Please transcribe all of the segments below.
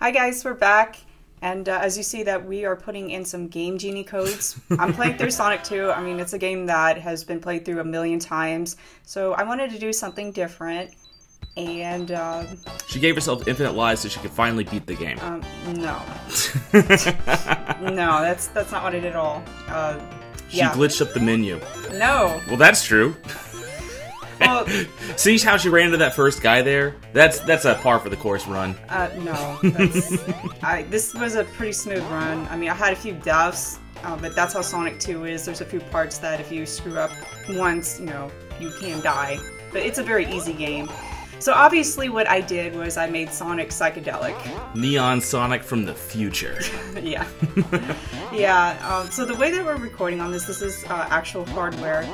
Hi guys, we're back, and as you see that we are putting in some game Genie codes. I'm playing through Sonic 2. I mean, it's a game that has been played through a million times, so I wanted to do something different, and She gave herself infinite lives so she could finally beat the game. No. No, that's not what I did at all. She glitched up the menu. No. Well, that's true. Well, see how she ran into that first guy there? That's a par for the course run. No. This was a pretty smooth run. I mean, I had a few deaths, but that's how Sonic 2 is. There's a few parts that if you screw up once, you know, you can die. But it's a very easy game. So obviously what I did was I made Sonic psychedelic. Neon Sonic from the future. Yeah. Yeah, so the way that we're recording on this is actual hardware.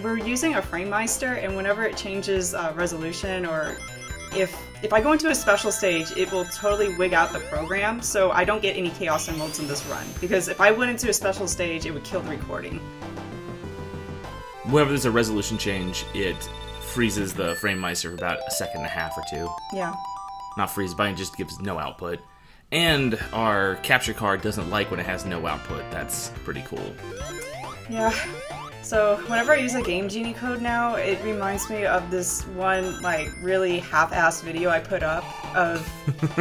We're using a FrameMeister, and whenever it changes resolution, or if I go into a special stage, it will totally wig out the program, so I don't get any Chaos Emeralds in this run. Because if I went into a special stage, it would kill the recording. Whenever there's a resolution change, it freezes the FrameMeister for about a second and a half or two. Yeah. Not freezes, but it just gives no output. And our capture card doesn't like when it has no output. That's pretty cool. Yeah. So whenever I use a Game Genie code now, it reminds me of this one, like, really half-assed video I put up of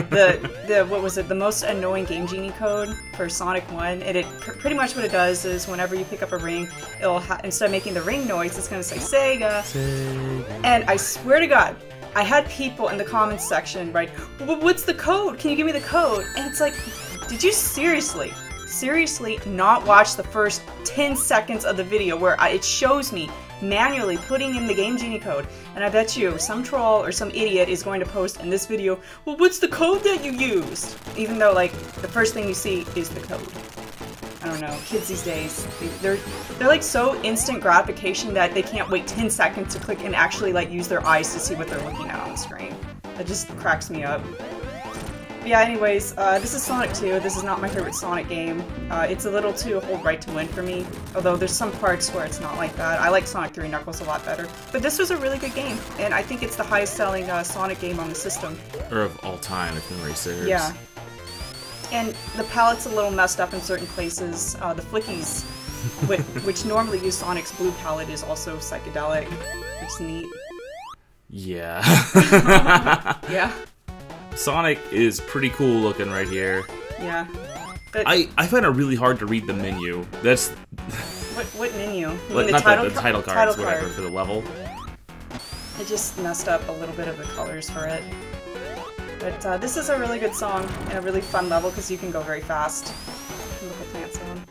the most annoying Game Genie code for Sonic 1. And pretty much what it does is whenever you pick up a ring, it'll instead of making the ring noise, it's going to say Sega. Sega. And I swear to God, I had people in the comments section write, "What's the code? Can you give me the code?" And it's like, did you seriously not watch the first 10 seconds of the video where it shows me manually putting in the Game Genie code? And I bet you some troll or some idiot is going to post in this video, "Well, what's the code that you used?" Even though, like, the first thing you see is the code. I don't know, kids these days, they're like so instant gratification that they can't wait 10 seconds to click and actually, like, use their eyes to see what they're looking at on the screen. That just cracks me up. Yeah, anyways, this is Sonic 2. This is not my favorite Sonic game. It's a little too hold right to win for me, although there's some parts where it's not like that. I like Sonic 3 Knuckles a lot better. But this was a really good game, and I think it's the highest selling Sonic game on the system. Or of all time, if memory serves. Yeah. And the palette's a little messed up in certain places. The flickies, which normally use Sonic's blue palette, is also psychedelic, which is neat. Yeah. Yeah. Sonic is pretty cool looking right here. Yeah. But I find it really hard to read the menu. That's... What menu? You mean the title cards, whatever, for the level. It just messed up a little bit of the colors for it. But this is a really good song and a really fun level because you can go very fast. Chemical Plant Zone.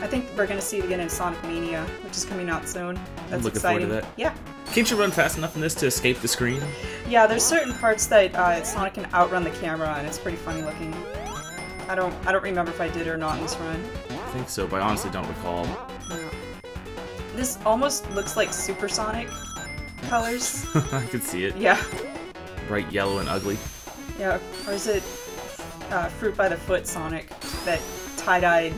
I think we're going to see it again in Sonic Mania, which is coming out soon. That's looking exciting. Forward to that. Yeah. Can't you run fast enough in this to escape the screen? Yeah, there's certain parts that Sonic can outrun the camera, and it's pretty funny looking. I don't remember if I did or not in this run. I think so, but I honestly don't recall. No. This almost looks like Supersonic colors. I could see it. Yeah. Bright yellow and ugly. Yeah, or is it Fruit by the Foot Sonic? That tie-dyed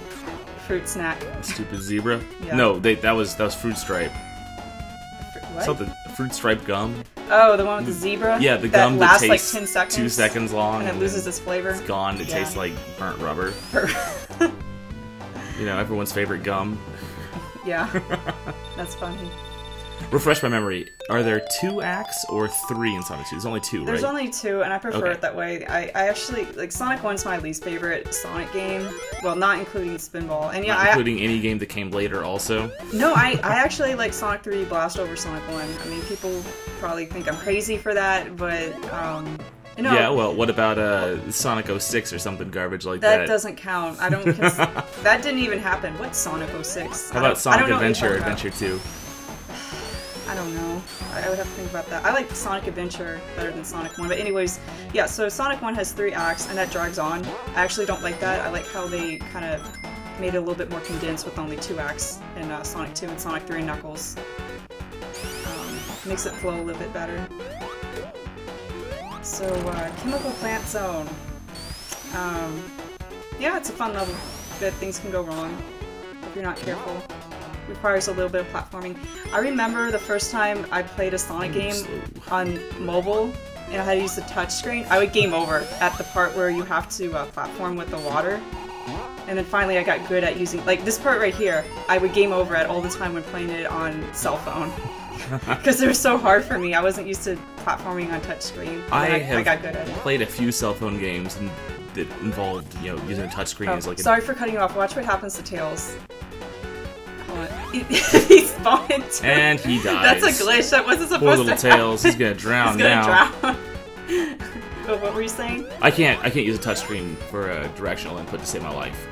fruit snack. Stupid zebra? Yeah. No, that was Fruit Stripe. What? Something Fruit Stripe gum. Oh, the one with the zebra? Yeah, the gum that lasts tastes like 10 seconds. 2 seconds long. And it loses its flavor. It's gone. It tastes like burnt rubber. You know, everyone's favorite gum. Yeah. That's funny. Refresh my memory. Are there 2 acts or 3 in Sonic 2? There's only 2, right? There's only 2, and I prefer it that way. I actually, like, Sonic 1's my least favorite Sonic game. Well, not including Spinball. And yeah, not including any game that came later also? No, I actually like Sonic 3 Blast over Sonic 1. I mean, people probably think I'm crazy for that, but, you know, yeah, well, what about Sonic 06 or something garbage like that? That doesn't count. I don't, that didn't even happen. What's Sonic 06? How about Sonic Adventure, Adventure 2? I don't know. I would have to think about that. I like Sonic Adventure better than Sonic 1. But anyways, yeah, so Sonic 1 has 3 acts, and that drags on. I actually don't like that. I like how they kind of made it a little bit more condensed with only 2 acts in Sonic 2 and Sonic 3 and Knuckles. Makes it flow a little bit better. So, Chemical Plant Zone. Yeah, it's a fun level, but things can go wrong if you're not careful. Requires a little bit of platforming. I remember the first time I played a Sonic game on mobile, and I had to use the touch screen, I would game over at the part where you have to platform with the water. And then finally I got good at using, like this part right here, I would game over at all the time when playing it on cell phone. Because it was so hard for me. I wasn't used to platforming on touchscrine. I got good at it. Played a few cell phone games that involved, using a touchscreen as like. Sorry for cutting you off. Watch what happens to Tails. Hold on. He spawned. And he dies. That's a glitch. That wasn't supposed Poor to little happen. Tails. He's gonna drown now. Drown. But what were you saying? I can't use a touchscreen for a directional input to save my life.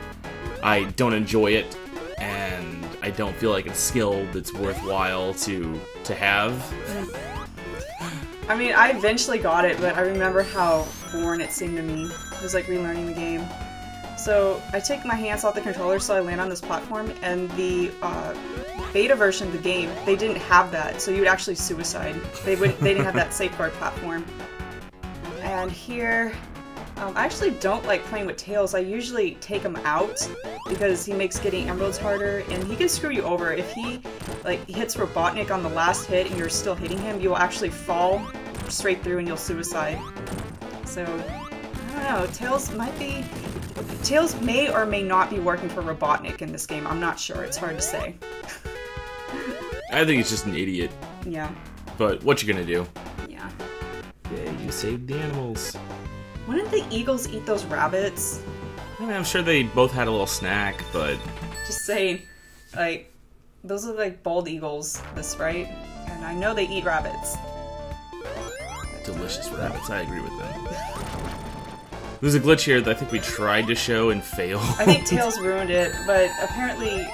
I don't enjoy it, and I don't feel like it's a skill that's worthwhile to have. I mean, I eventually got it, but I remember how boring it seemed to me. It was like relearning the game. So I take my hands off the controller so I land on this platform, and the beta version of the game, they didn't have that, so you would actually suicide. They didn't have that safeguard platform. And here, I actually don't like playing with Tails. I usually take him out because he makes getting emeralds harder, and he can screw you over. If he hits Robotnik on the last hit and you're still hitting him, you will actually fall straight through and you'll suicide. So, I don't know, Tails may or may not be working for Robotnik in this game. I'm not sure, it's hard to say. I think he's just an idiot. Yeah. But what you gonna do? Yeah. Yeah, you saved the animals. Wouldn't the eagles eat those rabbits? I mean, I'm sure they both had a little snack, but... Just saying, those are like bald eagles, right? And I know they eat rabbits. Delicious rabbits, I agree with them. There's a glitch here that I think we tried to show and failed. I think Tails ruined it, but apparently,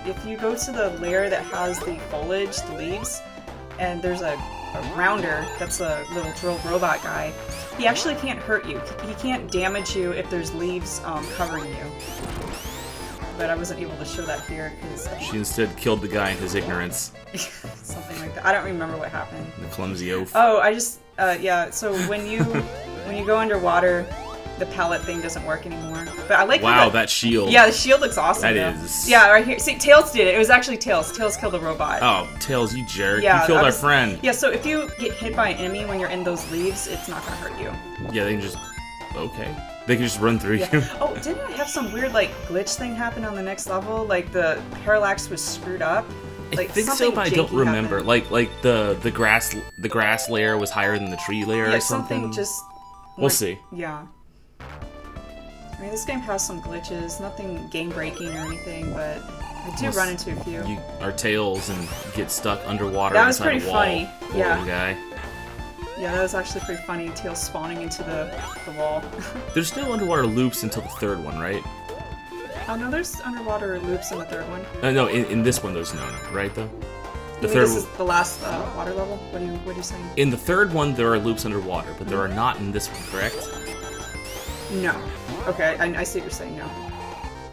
if you go to the lair that has the foliage, the leaves, and there's a rounder, that's a little drill robot guy, he actually can't hurt you. He can't damage you if there's leaves covering you. But I wasn't able to show that here because she instead killed the guy in his ignorance. Something like that. I don't remember what happened. The clumsy oaf. Oh, I just yeah. So when you go underwater, the pallet thing doesn't work anymore. But I like that shield. Yeah, the shield looks awesome. That though. is. Yeah, right here. See, Tails did it. It was actually Tails. Tails killed the robot. Oh, Tails, you jerk! Yeah, you killed our friend. Yeah. So if you get hit by an enemy when you're in those leaves, it's not gonna hurt you. Yeah, they can just. Okay. They can just run through you. Oh, didn't I have some weird glitch thing happen on the next level? Like the parallax was screwed up. I think so, but I don't remember. Happened. Like the grass layer was higher than the tree layer or something. Just. We'll see. Yeah. I mean, this game has some glitches, nothing game-breaking or anything, but I do run into a few. You are Tails and get stuck underwater that was inside pretty a wall. funny. Yeah. Guy. Yeah, that was actually pretty funny. Tails spawning into the wall. There's still underwater loops until the third one, right? Oh no, there's underwater loops in the third one. No, in this one there's none, right though? This is the last water level? What are you saying? In the third one there are loops underwater, but there are not in this one, correct? No. Okay, I see what you're saying now.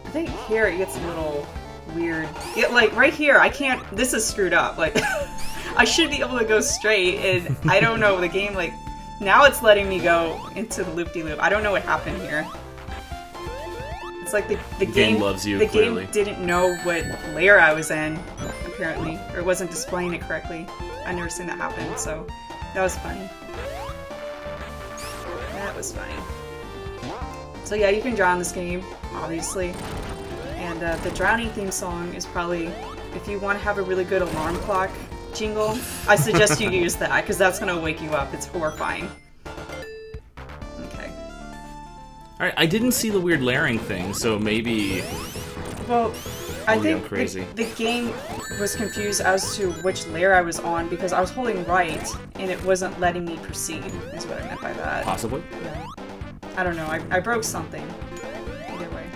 I think here it gets a little weird. Right here, I can't... This is screwed up. I should be able to go straight, and I don't know, the game, now it's letting me go into the loop-de-loop. I don't know what happened here. It's like the game loves you, the clearly. game didn't know what layer I was in, apparently. Or it wasn't displaying it correctly. I've never seen that happen, so that was funny. That was funny. So yeah, you can drown this game, obviously. And the drowning theme song is probably, if you want to have a really good alarm clock jingle, I suggest you use that, because that's going to wake you up. It's horrifying. Okay. Alright, I didn't see the weird layering thing, so maybe... Well, I think crazy. The game was confused as to which layer I was on, because I was holding right, and it wasn't letting me proceed, is what I meant by that. Possibly? Yeah. I don't know, I broke something. Either way.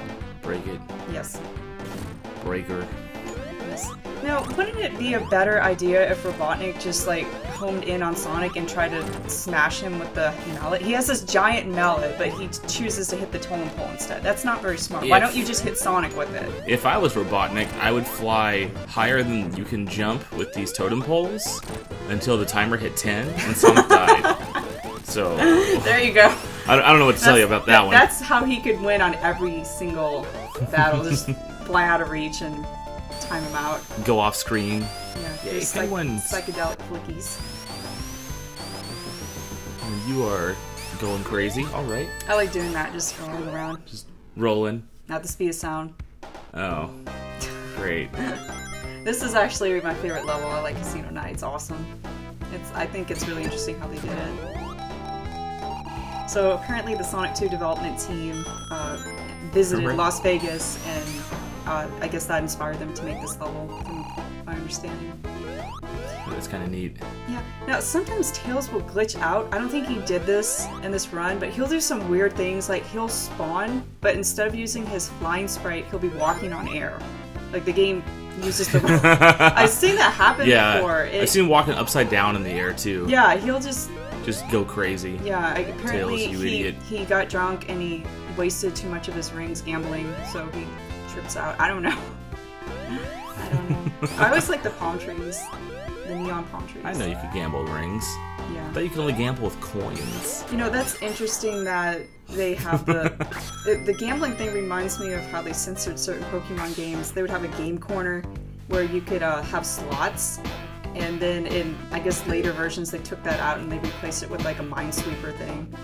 Break it. Yes. Breaker. Yes. Now, wouldn't it be a better idea if Robotnik just, homed in on Sonic and tried to smash him with the mallet? He has this giant mallet, but he chooses to hit the totem pole instead. That's not very smart. Why don't you just hit Sonic with it? If I was Robotnik, I would fly higher than you can jump with these totem poles until the timer hit 10 and Sonic died. So... There you go. I don't know what to tell you about that one. That's how he could win on every single battle. Just fly out of reach and time him out. Go off screen. Yeah, Yay, just wins. psychedelic flickies. And you are going crazy. All right. I like doing that, just rolling around. Just rolling. Not the speed of sound. Oh, great. This is actually my favorite level. I like Casino Night. It's awesome. I think it's really interesting how they did it. So apparently the Sonic 2 development team visited Las Vegas, and I guess that inspired them to make this level, from my understanding. That's kind of neat. Yeah. Now, sometimes Tails will glitch out. I don't think he did this in this run, but he'll do some weird things, like he'll spawn, but instead of using his flying sprite, he'll be walking on air. Like, the game uses the... I've seen that happen before. I've seen him walking upside down in the air, too. Yeah, he'll just go crazy. Yeah, apparently Tails, he got drunk and he wasted too much of his rings gambling, so he trips out. I don't know. I don't know. I always like the palm trees. The neon palm trees. I know you could gamble rings. Yeah. I thought you could only gamble with coins. You know, that's interesting that they have the gambling thing reminds me of how they censored certain Pokemon games. They would have a game corner where you could have slots, and then in, I guess, later versions they took that out and they replaced it with like a Minesweeper thing.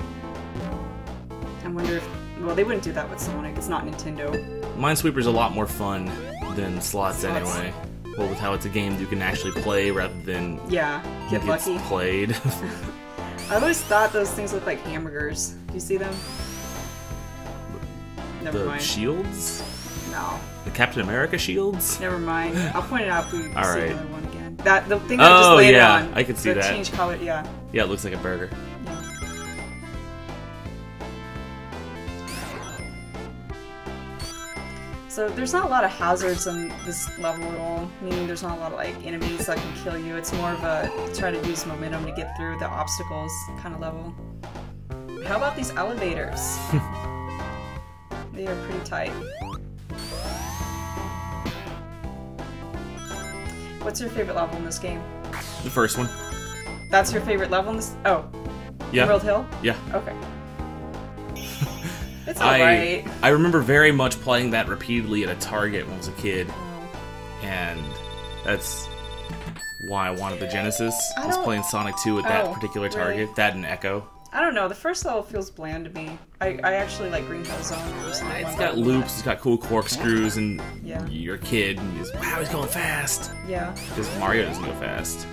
I wonder if... Well, they wouldn't do that with Sonic. It's not Nintendo. Minesweeper's a lot more fun than slots anyway. Well, with how it's a game you can actually play rather than get lucky. Played. I always thought those things looked like hamburgers. Do you see them? Never mind. Shields? No. The Captain America shields? Never mind. I'll point it out if we see another one again. The thing that I just landed on. I can see that. Change color, yeah. Yeah, it looks like a burger. Yeah. So there's not a lot of hazards in this level at all, meaning there's not a lot of like enemies that can kill you. It's more of a try to use momentum to get through the obstacles kind of level. How about these elevators? They are pretty tight. What's your favorite level in this game? The first one. That's your favorite level in this? Oh. Yeah. World Hill? Yeah. Okay. It's alright. I remember very much playing that repeatedly at a Target when I was a kid. And that's why I wanted the Genesis. I was playing Sonic 2 at that particular Target. Really? That and Echo. I don't know, the first level feels bland to me. I actually like Green Hill Zone. It's got loops, it's got cool corkscrews, and you're a kid, and you just, wow, he's going fast! Yeah. Because Mario doesn't go fast.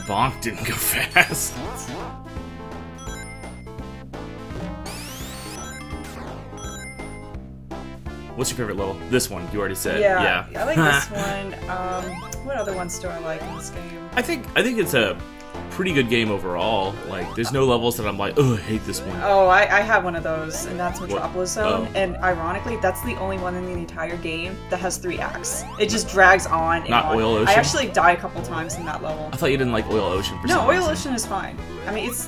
Bonk didn't go fast. What's your favorite level? This one, you already said. Yeah. I like this one. What other ones do I like in this game? I think it's a pretty good game overall. Like, there's no levels that I'm like, oh, I hate this one. Oh, I have one of those, and that's Metropolis Zone. Oh. And ironically, that's the only one in the entire game that has 3 acts. It just drags on and Not on. Oil Ocean? I actually die a couple times in that level. I thought you didn't like Oil Ocean for some reason. reason. Oil Ocean is fine. I mean, it's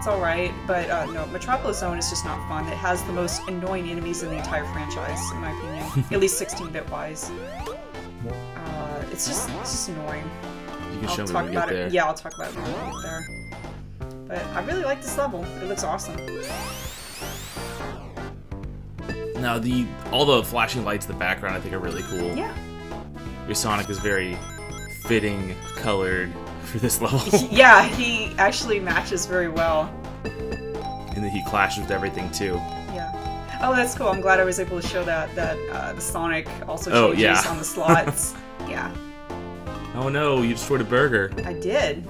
alright, but no, Metropolis Zone is just not fun. It has the most annoying enemies in the entire franchise, in my opinion. At least 16-bit wise. It's just annoying. You can show me when we get there. Yeah, I'll talk about it when we get there. But I really like this level. It looks awesome. Now, all the flashing lights in the background I think are really cool. Yeah. Your Sonic is very fitting colored for this level. Yeah, he actually matches very well. And then he clashes with everything too. Yeah. Oh, that's cool. I'm glad I was able to show that the Sonic also changes on the slots. Yeah. Oh no, you destroyed a burger. I did.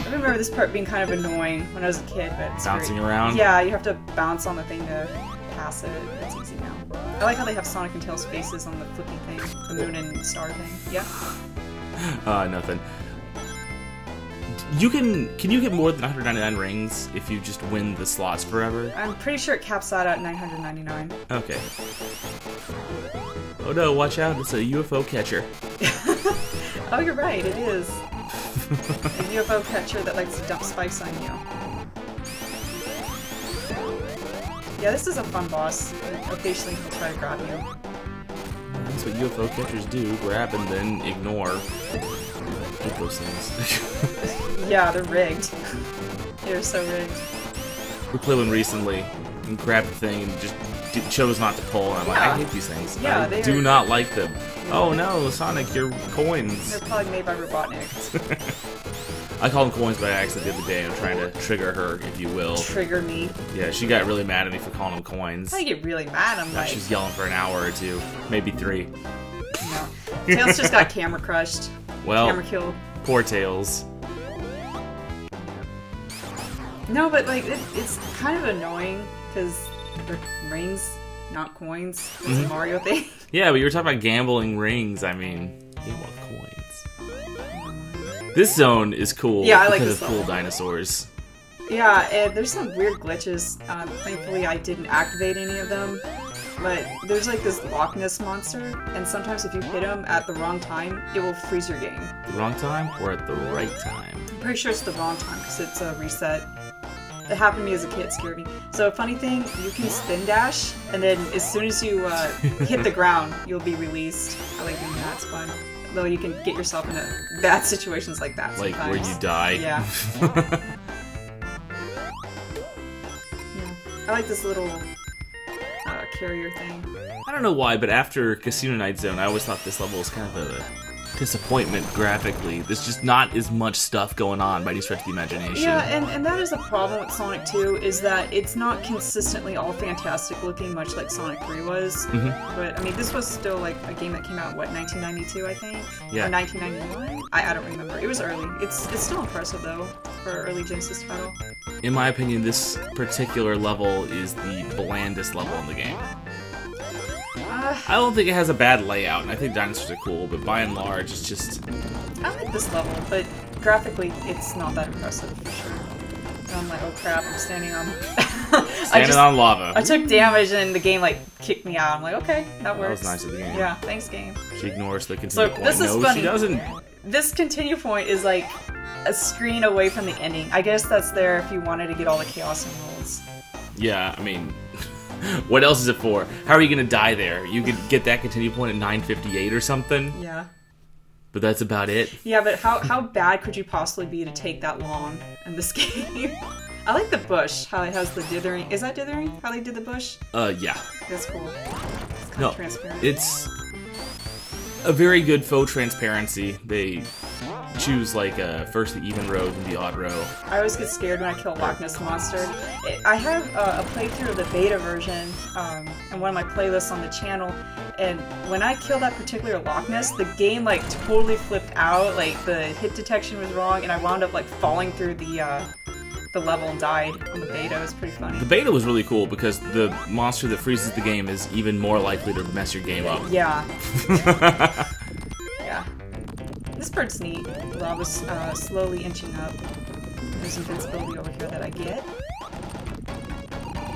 I remember this part being kind of annoying when I was a kid, but it's bouncing around? Yeah, you have to bounce on the thing to pass it. It's easy now. I like how they have Sonic and Tails' faces on the flippy thing, the moon and star thing. Yeah? Nothing. Can you get more than 199 rings if you just win the slots forever? I'm pretty sure it caps out at 999. Okay. Oh no, watch out, it's a UFO catcher. Oh, you're right, it is. A UFO catcher that likes to dump spikes on you. Yeah, this is a fun boss. Occasionally he'll try to grab you. That's what UFO catchers do, grab and then ignore. I hate those things. Yeah, they're rigged. They're so rigged. We played one recently and grabbed the thing and just chose not to pull, and I'm like, I hate these things. Yeah, I do not like them. Oh no, Sonic, your coins. They're probably made by Robotnik. I called them coins by accident the other day. I'm trying to trigger her, if you will. Trigger me. Yeah, she got really mad at me for calling them coins. I get really mad. I'm like... She's yelling for an hour or two. Maybe 3. No. Tails just got camera crushed. Well, camera killed. Poor Tails. No, but like it's kind of annoying because they're rings, not coins. It's a Mario thing. Yeah, but you were talking about gambling rings. I mean, game with coins. This zone is cool. Yeah, I like because this of cool level. dinosaurs. Yeah, and there's some weird glitches. Thankfully, I didn't activate any of them. But there's like this Loch Ness monster, and sometimes if you hit him at the wrong time, it will freeze your game. The wrong time or at the right time? I'm pretty sure it's the wrong time because it's a reset. It happened to me as a kid, it scared me. So, funny thing, you can spin dash, and then as soon as you hit the ground, you'll be released. I like doing that, it's fun. Though you can get yourself into bad situations like that sometimes. Like where you die? Yeah. Yeah. I like this little carrier thing. I don't know why, but after Casino Night Zone, I always thought this level was kind of a disappointment graphically. There's just not as much stuff going on by any stretch of the imagination. Yeah, and that is a problem with Sonic 2, is that it's not consistently all fantastic looking, much like Sonic 3 was. But, I mean, this was still, like, a game that came out, what, 1992, I think? Yeah. Or 1991? I don't remember. It was early. It's still impressive, though, for an early Genesis title. In my opinion, this particular level is the blandest level in the game. I don't think it has a bad layout, and I think dinosaurs are cool, but by and large, it's just... I like this level, but graphically, it's not that impressive, for sure. And I'm like, oh crap, I'm standing on... Standing on lava. I took damage, and the game, like, kicked me out. I'm like, okay, that works. That was nice of the game. Yeah, thanks, game. She ignores the continue point. This is no, funny. She doesn't. This continue point is, like, a screen away from the ending. I guess that's there if you wanted to get all the Chaos Emeralds. Yeah, I mean... What else is it for? How are you gonna die there? You could get that continue point at 9:58 or something. Yeah. But that's about it. Yeah, but how bad could you possibly be to take that long in this game? I like the bush, how it has the dithering. Is that dithering? How they did the bush? Yeah. That's cool. It's kind No, of transparent. it's a very good faux transparency. They choose, like, first the even road and the odd row. I always get scared when I kill a Loch Ness Monster. I have a playthrough of the beta version in one of my playlists on the channel, and when I killed that particular Loch Ness, the game, like, totally flipped out. Like, the hit detection was wrong, and I wound up, like, falling through the level and died on the beta. It was pretty funny. The beta was really cool because the monster that freezes the game is even more likely to mess your game up. Yeah. Yeah. This bird's neat. Lava's slowly inching up. There's invincibility over here that I get.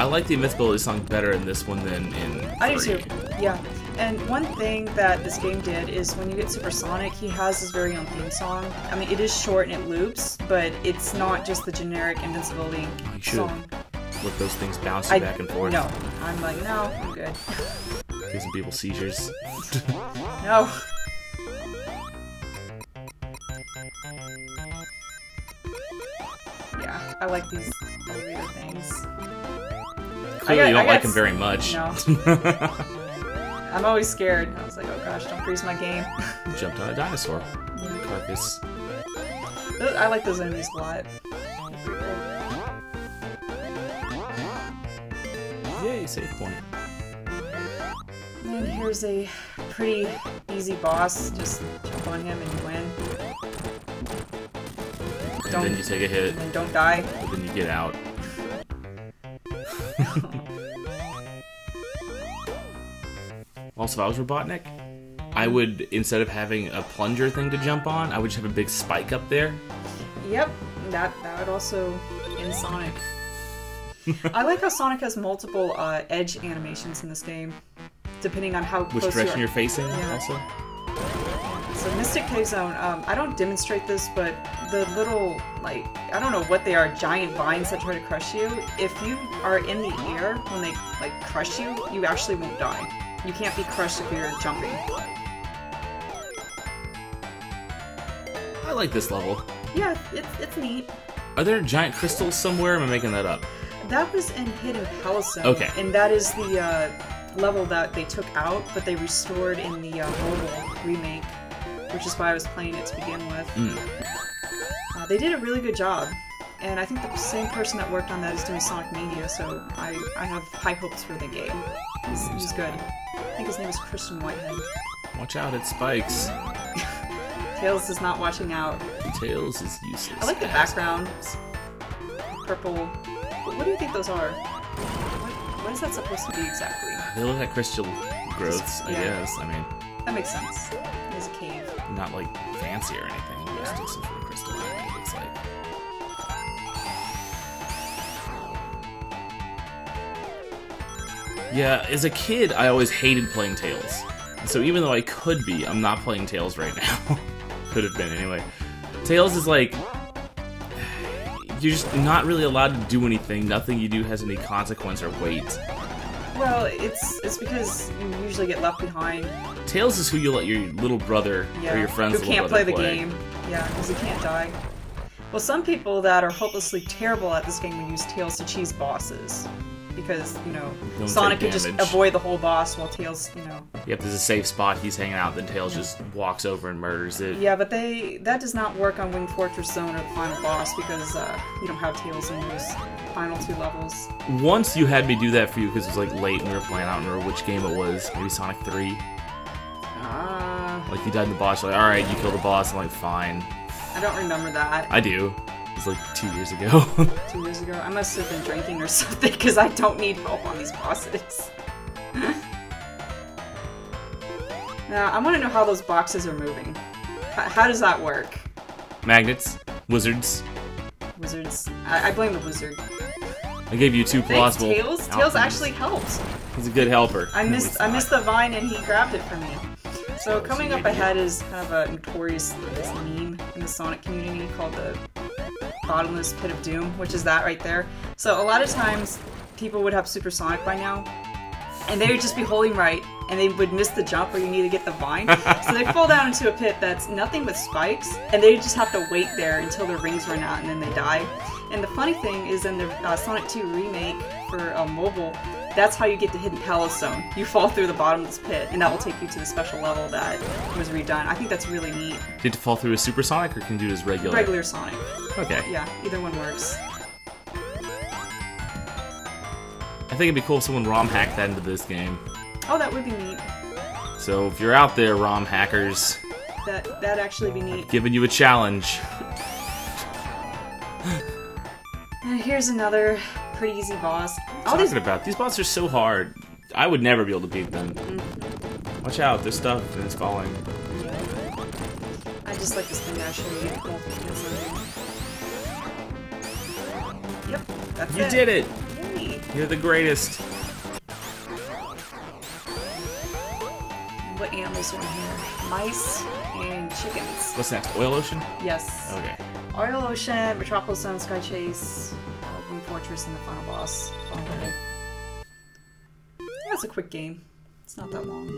I like the invincibility song better in this one than in 3. I do too. Yeah. And one thing that this game did is when you get Supersonic, he has his very own theme song. I mean, it is short and it loops, but it's not just the generic invincibility song. Let those things bounce you back and forth. No. I'm like, no, I'm good. Give some people seizures. No. Yeah, I like these elevator things. Clearly you don't like them very much. No. I'm always scared. I was like, oh gosh, don't freeze my game. Jumped on a dinosaur. Yeah. Carcass. I like those enemies a lot. Yay, save point. And here's a pretty easy boss. Just jump on him and you win. And then you take a hit. And don't die. But then you get out. Also, if I was Robotnik, I would, instead of having a plunger thing to jump on, I would just have a big spike up there. Yep, that would also end Sonic. I like how Sonic has multiple edge animations in this game, depending on how close Which direction you you're facing, also. So Mystic Cave Zone, I don't demonstrate this, but the little, like, I don't know what they are, giant vines that try to crush you. If you are in the air when they, like, crush you, you actually won't die. You can't be crushed if you're jumping. I like this level. Yeah, it's neat. Are there giant crystals somewhere? Am I making that up? That was in Hidden Palace Zone. Okay. And that is the level that they took out, but they restored in the mobile remake, which is why I was playing it to begin with. They did a really good job. And I think the same person that worked on that is doing Sonic Mania, so I have high hopes for the game. He's good. I think his name is Christian Whitehead. Watch out, it spikes. Tails is not watching out. Tails is useless. I like the background. Purple. What do you think those are? What is that supposed to be exactly? They look like crystal growths, I guess. I mean, that makes sense. There's a cave. Not like fancy or anything. Just some sort of crystal. It looks like. Yeah, as a kid, I always hated playing Tails. So even though I could be, I'm not playing Tails right now. Could have been anyway. Tails is like, you're just not really allowed to do anything. Nothing you do has any consequence or weight. Well, it's because you usually get left behind. Tails is who you let your little brother or your friend's who little can't brother play the game. Yeah, because he can't die. Well, some people that are hopelessly terrible at this game would use Tails to cheese bosses. Because, you know, Sonic could just avoid the whole boss while Tails, you know... Yep, there's a safe spot, he's hanging out, then Tails just walks over and murders it. Yeah, but that does not work on Wing Fortress Zone or the final boss, because you don't have Tails in those final 2 levels. Once you had me do that for you, because it was like late and we were playing, I don't remember which game it was, maybe Sonic 3? Like, you died in the boss, you're like, alright, you killed the boss, I'm like, fine. I don't remember that. I do. It was like 2 years ago. 2 years ago? I must have been drinking or something, because I don't need help on these bosses. Now, I want to know how those boxes are moving. How does that work? Magnets. Wizards. Wizards. I blame the wizard. I gave you 2 plausible Tails? Tails actually helps. He's a good helper. I missed the vine and he grabbed it for me. So coming up ahead is kind of a notorious meme in the Sonic community called the bottomless pit of doom, which is that right there. So a lot of times people would have Super Sonic by now, and they would just be holding right, and they would miss the jump where you need to get the vine. So they fall down into a pit that's nothing but spikes, and they just have to wait there until their rings run out, and then they die. And the funny thing is in the Sonic 2 remake for mobile, that's how you get to Hidden Palace Zone. You fall through the bottom of this pit, and that will take you to the special level that was redone. I think that's really neat. Did it fall through as Super Sonic, or can you do it as regular? Regular Sonic. Okay. Yeah, either one works. I think it'd be cool if someone ROM hacked that into this game. Oh, that would be neat. So if you're out there, ROM hackers, that'd actually be neat. Giving you a challenge. And here's another pretty easy boss. These bosses are so hard. I would never be able to beat them. Watch out, there's stuff and it's falling. Yeah. I just like this thing that show you. Yep, that's it. You did it! Yay. You're the greatest. What animals are in here? Mice and chickens. What's next? Oil Ocean? Yes. Okay. Oil Ocean, Metropolis Zone, Sky Chase, Wing Fortress, and the final boss. Yeah, it's a quick game. It's not that long.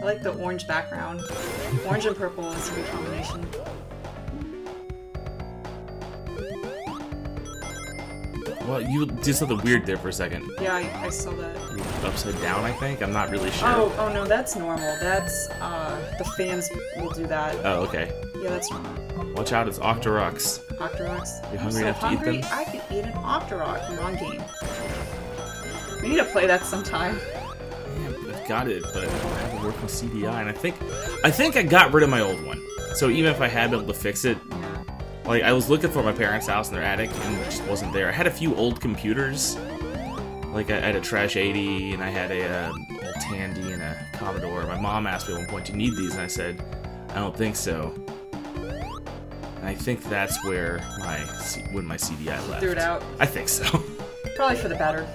I like the orange background. Orange and purple is a good combination. Well, you did something weird there for a second. Yeah, I saw that. Upside down, I think? I'm not really sure. Oh no, that's normal. That's, the fans will do that. Oh, okay. Yeah, that's normal. Watch out, it's Octoroks. Octoroks? You hungry enough to eat them? I could eat an Octorok in one game. We need to play that sometime. Yeah, I've got it, but I have to work with CDI, and I think I got rid of my old one. So even if I had been able to fix it, like, I was looking for my parents' house in their attic, and it just wasn't there. I had a few old computers. Like, I had a Trash 80, and I had a old Tandy and a Commodore. My mom asked me at one point, do you need these? And I said, I don't think so. And I think that's where when my CDI left. Threw it out? I think so. Probably for the better.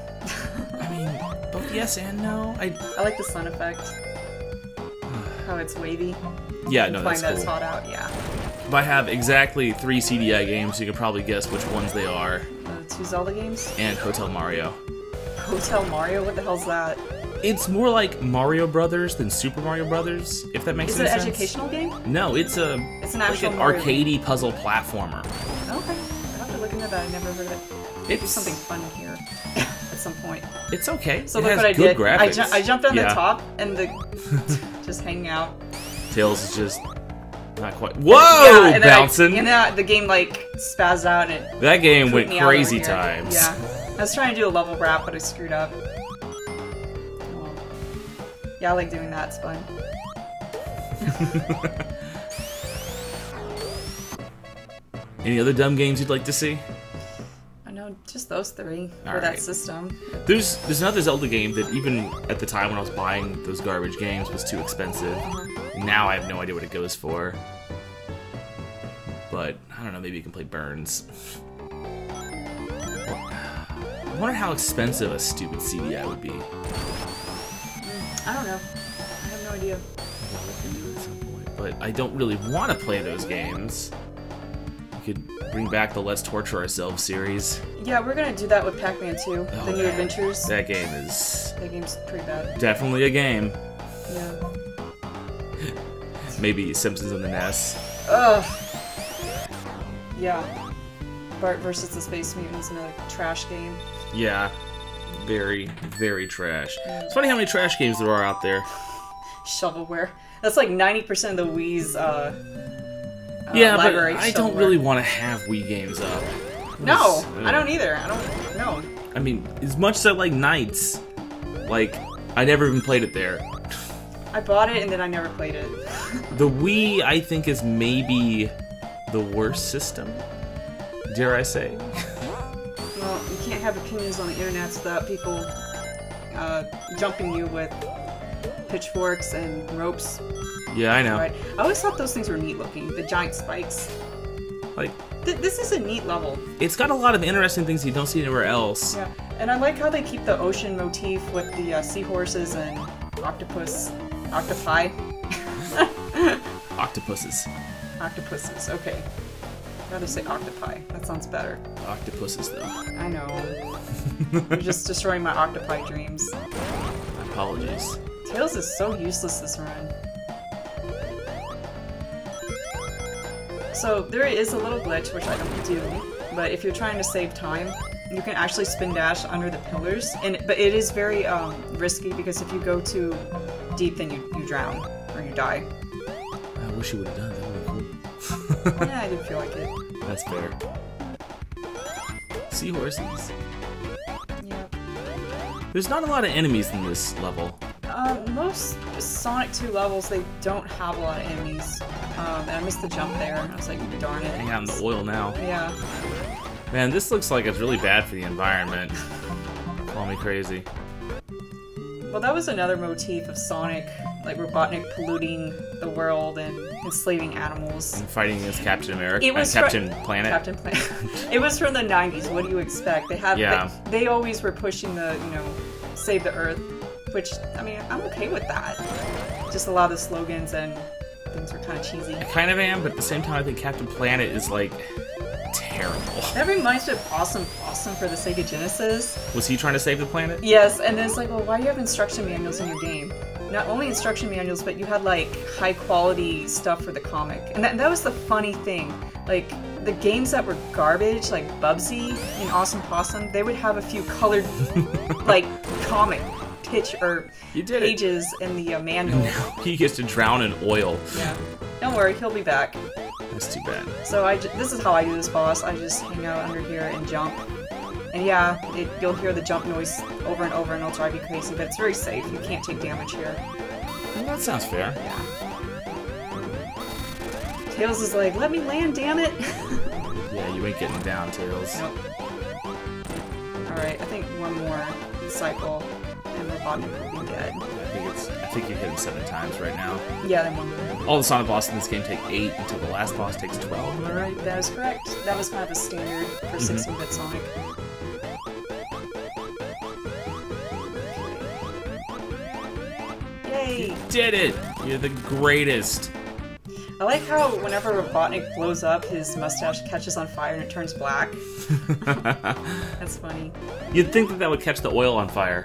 I mean, both yes and no. I like the sun effect. How it's wavy. Yeah, no, that's cool. It's hot out, yeah. I have exactly 3 CDI games, so you can probably guess which ones they are. 2 Zelda games? And Hotel Mario. Hotel Mario? What the hell's that? It's more like Mario Brothers than Super Mario Brothers, if that makes sense. Is it an educational game? No, it's an actual arcadey puzzle platformer. Okay, I have to look into that. I never heard of it. Maybe something fun here at some point. It's okay. So look what I did. Graphics. I jumped on the top and just hanging out. Tails is just Not quite. Whoa! Yeah, bouncing. The game like spazzed out and that game went crazy times. Yeah. I was trying to do a level wrap, but I screwed up. Oh. Yeah, I like doing that. It's fun. Any other dumb games you'd like to see? I know, just those three for that system. There's another Zelda game that even at the time when I was buying those garbage games was too expensive. Now I have no idea what it goes for. But, I don't know, maybe you can play Burns. I wonder how expensive a stupid CDI would be. I don't know. I have no idea. I'll look into it at some point. But I don't really want to play those games. We could bring back the Let's Torture Ourselves series. Yeah, we're gonna do that with Pac-Man 2, The New Adventures. That game is... That game's pretty bad. Definitely a game. Yeah. Maybe Simpsons in the NES. Ugh. Yeah. Bart versus the Space Mutants, another trash game. Yeah. Very, very trash. It's funny how many trash games there are out there. Shovelware. That's like 90% of the Wii's yeah, but library. I don't really want to have Wii games up. No, I don't either. I don't know. I mean, as much as I like Knights, like, I never even played it there. I bought it and then I never played it. The Wii, I think, is maybe the worst system. Dare I say? Well, you can't have opinions on the internet without people jumping you with pitchforks and ropes. Yeah, I know. Right. I always thought those things were neat looking, the giant spikes. Like, this is a neat level. It's got a lot of interesting things you don't see anywhere else. Yeah, and I like how they keep the ocean motif with the seahorses and octopi. Octopuses. Octopuses, okay. I'd rather say octopi. That sounds better. Octopuses, though. I know. You're just destroying my octopi dreams. Apologies. Tails is so useless this run. So there is a little glitch, which I don't do, but if you're trying to save time, you can actually spin dash under the pillars, but it is very risky because if you go too deep, then you drown or you die. I wish you would have done it. That would have been cool. Yeah, I didn't feel like it. That's fair. Seahorses. Yep. There's not a lot of enemies in this level. Most Sonic 2 levels, they don't have a lot of enemies. And I missed the jump there. I was like, darn it. Hang out in the oil now. Yeah. Man, this looks like it's really bad for the environment. Call me crazy. Well, that was another motif of Sonic, like Robotnik polluting the world and enslaving animals. And fighting against Captain America. It was Captain Planet. Captain Planet. It was from the 90s. What do you expect? They have. Yeah. They always were pushing the, save the Earth, which I mean, I'm okay with that. Just a lot of the slogans and things were kind of cheesy. I kind of am, but at the same time, I think Captain Planet is like terrible. That reminds me of Awesome Possum for the Sega Genesis. Was he trying to save the planet? Yes, and then it's like, well, why do you have instruction manuals in your game? Not only instruction manuals, but you had like high quality stuff for the comic. And that was the funny thing. Like the games that were garbage, like Bubsy and Awesome Possum, they would have a few colored like comic pages in the manual. Now he gets to drown in oil. Yeah. Don't worry, he'll be back. That's too bad. So this is how I do this boss. I just hang out under here and jump. And yeah, you'll hear the jump noise over and over and it'll drive you crazy, but it's very safe. You can't take damage here. Well, that sounds fair. Yeah. Tails is like, let me land, damn it! Yeah, you ain't getting down, Tails. Nope. Alright, I think one more cycle and Robotnik will be dead. I think you hit him 7 times right now. Yeah, then one more. All the Sonic bosses in this game take 8 until the last boss takes 12. Am I right? That is correct. That was kind of a standard for 16-bit Sonic. Yay! You did it! You're the greatest! I like how whenever Robotnik blows up, his mustache catches on fire and it turns black. That's funny. You'd think that would catch the oil on fire.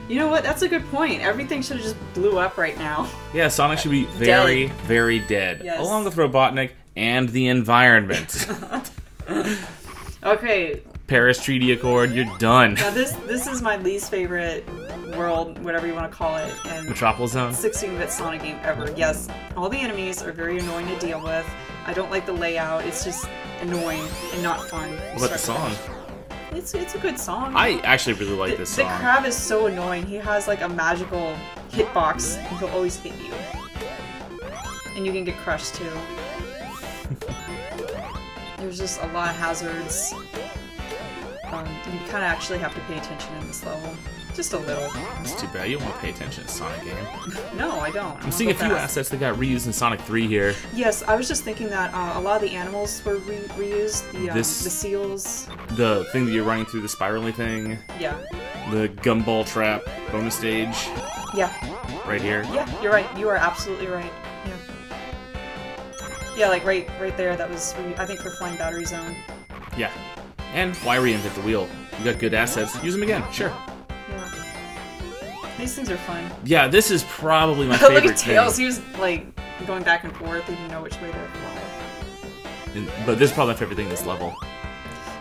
You know what? That's a good point. Everything should have just blew up right now. Yeah, Sonic should be very, very dead. Yes. Along with Robotnik and the environment. Okay. Paris Treaty Accord, you're done. Now this is my least favorite world, whatever you want to call it, and Metropolis Zone? 16-bit Sonic game ever. Yes, all the enemies are very annoying to deal with. I don't like the layout. It's just annoying and not fun. What about the song? It's a good song. I actually really like this song. The crab is so annoying. He has like a magical hitbox, and he'll always hit you. And you can get crushed too. There's just a lot of hazards. You kind of actually have to pay attention in this level. Just a little. It's too bad. You don't want to pay attention to Sonic game. No, I don't. I'm seeing a few assets that got reused in Sonic 3 here. Yes, I was just thinking that a lot of the animals were reused. The seals. The thing that you're running through the spiraling thing. Yeah. The gumball trap bonus stage. Yeah. Right here. Yeah, you're right. You are absolutely right. Yeah. Yeah, like right there. That was, I think, for Flying Battery Zone. Yeah. And why reinvent the wheel? You got good assets. Use them again. Sure. Yeah. These things are fun. Yeah, this is probably my favorite Look at Tails. He was like going back and forth. He didn't know which way to fly. But this is probably my favorite thing in this level.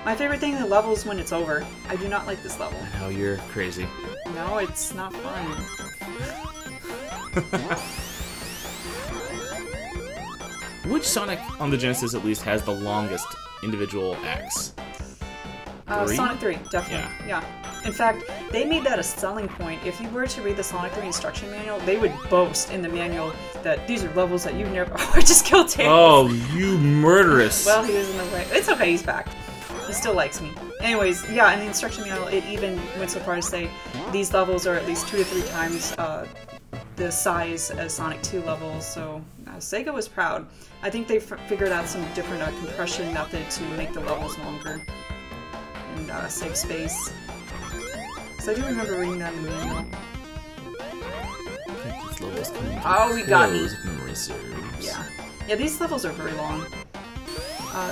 My favorite thing in the level is when it's over. I do not like this level. I know, you're crazy. No, it's not fun. Which Sonic on the Genesis at least has the longest individual acts? Sonic 3, definitely. Yeah. In fact, they made that a selling point. If you were to read the Sonic 3 instruction manual, they would boast in the manual that these are levels that you've never... Oh, I just killed Tails! Oh, you murderous! Well, he was in the way. It's okay, he's back. He still likes me. Anyways, yeah, in the instruction manual, it even went so far to say these levels are at least 2 to 3 times the size as Sonic 2 levels, so Sega was proud. I think they figured out some different compression method to make the levels longer and save space. So I do remember reading that in the manual. I think these levels can oh, we got me. If memory serves. Yeah, these levels are very long.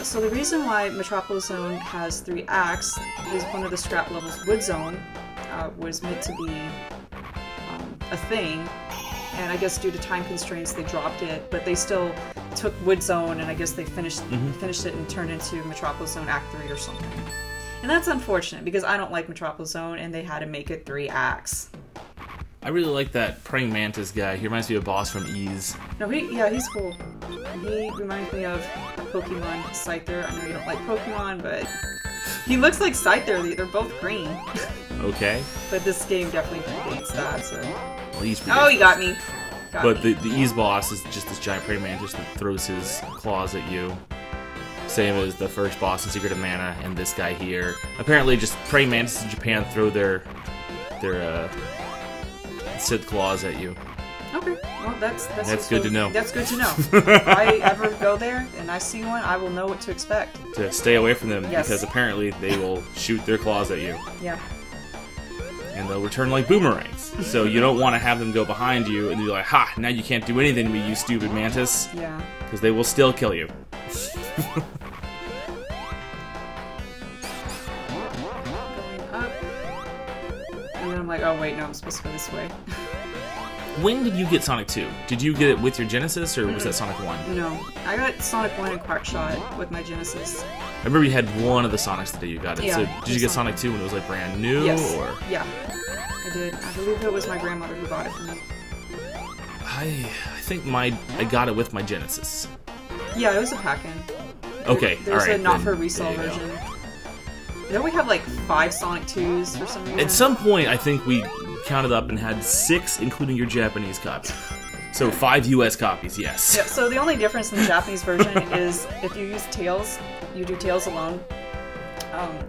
So the reason why Metropolis Zone has 3 acts is one of the scrap levels, Wood Zone, was meant to be a thing, and I guess due to time constraints they dropped it, but they still took Wood Zone and I guess they finished it and turned it into Metropolis Zone Act 3 or something. And that's unfortunate because I don't like Metropolis Zone and they had to make it 3 acts. I really like that praying mantis guy. He reminds me of a boss from Ease. No, he's cool. He reminds me of Pokemon Scyther. I know you don't like Pokemon, but he looks like Scyther. They're both green. Okay. But this game definitely predates that, so... Well, oh, he got me. The Ease boss is just this giant praying mantis that throws his claws at you. Same as the first boss in Secret of Mana and this guy here. Apparently just praying mantises in Japan throw their Sith claws at you. Okay, well that's good to know. That's good to know. If I ever go there and I see one, I will know what to expect. To stay away from them, yes. Because apparently they will shoot their claws at you. Yeah. And they'll return like boomerangs. So you don't want to have them go behind you and you're like, ha, now you can't do anything to me, you stupid mantis. Yeah. Because they will still kill you. Going up. And then I'm like, oh wait, no, I'm supposed to go this way. When did you get Sonic 2? Did you get it with your Genesis, or was that Sonic 1? No, I got Sonic 1 and Quackshot with my Genesis. I remember you had one of the Sonics the day you got it. Yeah, so did you get Sonic 2 when it was like brand new? Yes. Or? Yeah, I did. I believe it was my grandmother who bought it for me. I think I got it with my Genesis. Yeah, it was a pack-in. Okay, There's alright. a not-for-resale version. Don't we have like 5 Sonic 2s for some reason? At some point, I think we counted up and had 6, including your Japanese copy. So 5 US copies, yes. Yeah, so the only difference in the Japanese version is if you use Tails, you do Tails alone.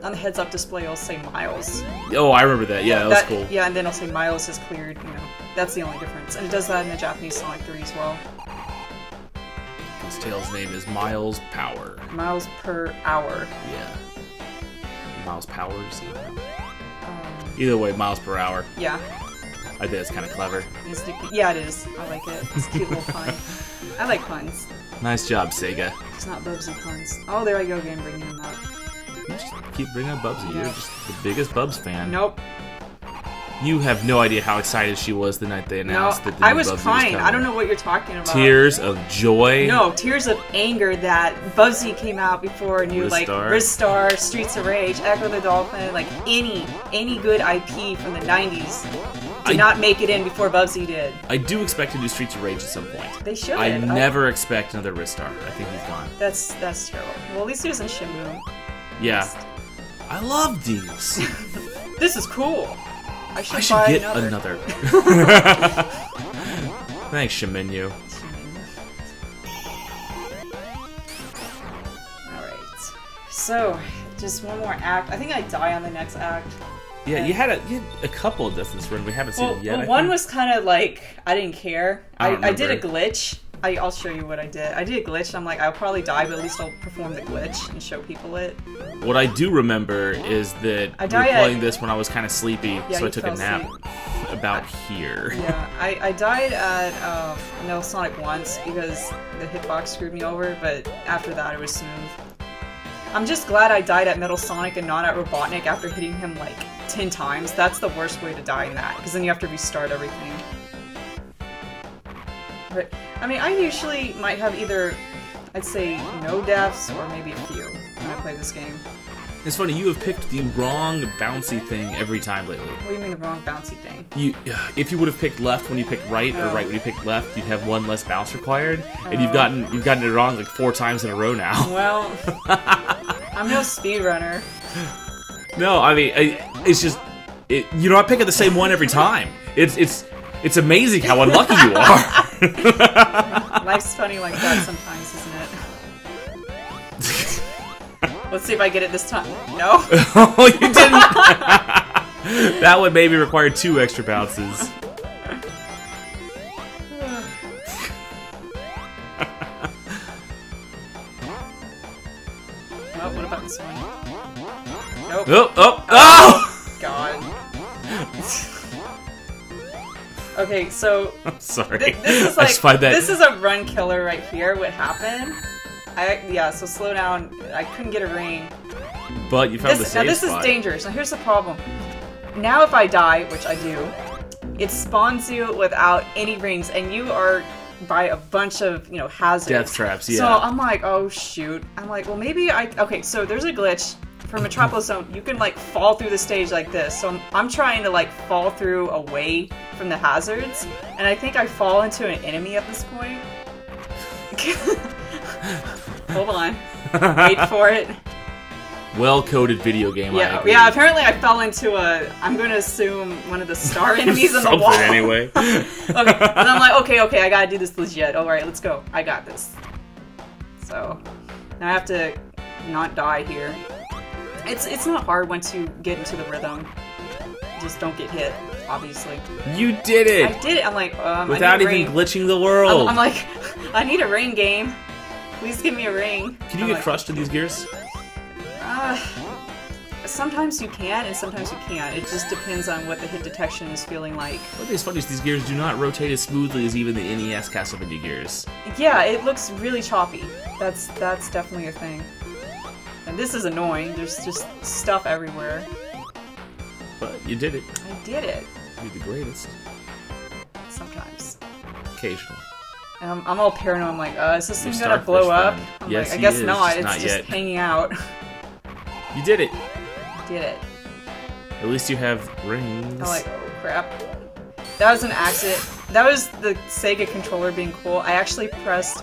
On the heads-up display, it'll say Miles. Oh, I remember that. Yeah, that was cool. Yeah, and then it'll say Miles is cleared, you know. That's the only difference. And it does that in the Japanese Sonic 3 as well. His Tails' name is Miles Power. Miles per hour. Yeah. Miles Powers? Either way, miles per hour. Yeah. I think it's kind of clever. Yeah, it is. I like it. It's a cute little pun. I like puns. Nice job, Sega. It's not Bubsy puns. Oh, there I go again, bringing him up. You just keep bringing up Bubsy. Yeah. You're just the biggest Bubs fan. Nope. You have no idea how excited she was the night they announced that the I new was Bubsy crying. was I don't know what you're talking about. Tears of joy? No, tears of anger that Bubsy came out before new like Ristar, Streets of Rage, Echo the Dolphin, like any good IP from the 90s did not make it in before Bubsy did. I do expect to do Streets of Rage at some point. They should. I never expect another Ristar. I think he's gone. That's terrible. Well, at least he was in Shimu. Yeah. I love these. This is cool. I should get another. Thanks, Shiminyu. Alright. So, just one more act. I think I die on the next act. Yeah, you had a couple of deaths in this run. We haven't seen it yet. One was kind of like, I didn't care. I did a glitch. I'll show you what I did. I did a glitch, and I'm like, I'll probably die, but at least I'll perform the glitch and show people it. What I do remember is that we were playing this when I was kind of sleepy, so I took a nap about here. Yeah, I died at Metal Sonic once because the hitbox screwed me over, but after that it was smooth. I'm just glad I died at Metal Sonic and not at Robotnik after hitting him like 10 times. That's the worst way to die in that, because then you have to restart everything. But, I mean, I usually might have either, I'd say, no deaths or maybe a few when I play this game. It's funny, you have picked the wrong bouncy thing every time lately. What do you mean the wrong bouncy thing? If you would have picked left when you picked right, or right when you picked left, you'd have one less bounce required. And you've gotten it wrong like 4 times in a row now. Well, I'm no speedrunner. No, I mean, it's just, you're not picking the same one every time. It's amazing how unlucky you are. Life's funny like that sometimes, isn't it? Let's see if I get it this time. No? Oh, you didn't! That would maybe require 2 extra bounces. Oh, what about this one? Nope. Oh! God. Okay, so I'm sorry. This is like this is a run killer right here. What happened? So slow down. I couldn't get a ring. But you found the safe Now this spot. Is dangerous. Now here's the problem. Now if I die, which I do, it spawns you without any rings, and you are by a bunch of hazards. Death traps. Yeah. So I'm like, oh shoot. I'm like, well maybe okay. So there's a glitch. For Metropolis Zone, you can like fall through the stage like this. So I'm trying to like fall through away from the hazards, and I think I fall into an enemy at this point. Hold on, wait for it. Well-coded video game. Yeah. Apparently, I fell into I'm going to assume one of the star enemies on the wall. Anyway. Okay, and I'm like, okay, I gotta do this legit. All right, let's go. I got this. So now I have to not die here. It's not hard once you get into the rhythm. Just don't get hit, obviously. You did it! I did it! I'm like, without even glitching the world! I'm like, I need a ring, game. Please give me a ring. Can you get crushed in these gears? Sometimes you can, and sometimes you can't. It just depends on what the hit detection is feeling like. What is funny is these gears do not rotate as smoothly as even the NES Castlevania gears. Yeah, it looks really choppy. That's definitely a thing. And this is annoying. There's just stuff everywhere. But you did it. I did it. You're the greatest. Sometimes. Occasionally. And I'm all paranoid. I'm like, is this thing gonna blow up? I'm yes, like, I guess is, not. It's not just yet. hanging out. You did it. Did it. At least you have rings. I'm like, oh crap. That was an accident. That was the Sega controller being cool. I actually pressed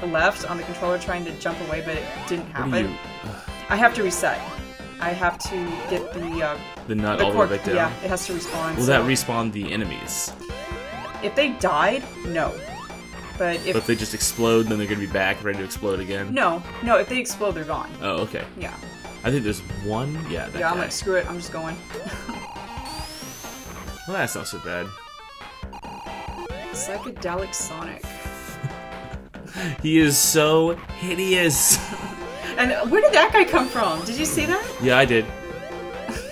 left on the controller trying to jump away, but it didn't happen. I have to reset. I have to get the nut all the way back down. Yeah, it has to respawn. Will that respawn the enemies? If they died, no. But if they just explode, then they're gonna be back, ready to explode again? No. If they explode, they're gone. Oh, okay. Yeah. I think there's one. Yeah, that guy. I'm like, screw it, I'm just going. Well, that's not so bad. Psychedelic Sonic. He is so hideous. And where did that guy come from? Did you see that? Yeah, I did.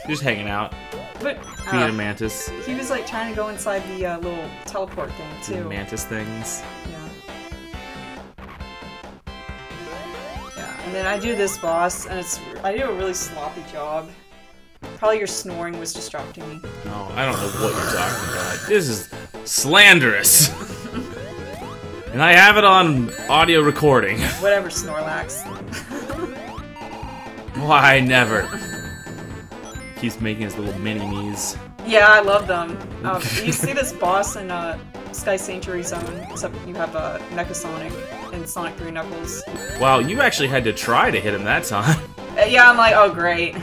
Just hanging out. But being a mantis. He was like trying to go inside the little teleport thing too. The mantis things. Yeah. Yeah, and then I do this boss, and I do a really sloppy job. Probably your snoring was distracting me. No, I don't know what you're talking about. This is slanderous. And I have it on audio recording. Whatever, Snorlax. Why never? Keeps making his little mini-me's. Yeah, I love them. You see this boss in Sky Sanctuary Zone, except you have Mecha Sonic and Sonic 3 Knuckles. Wow, you actually had to try to hit him that time. Yeah, I'm like, oh great.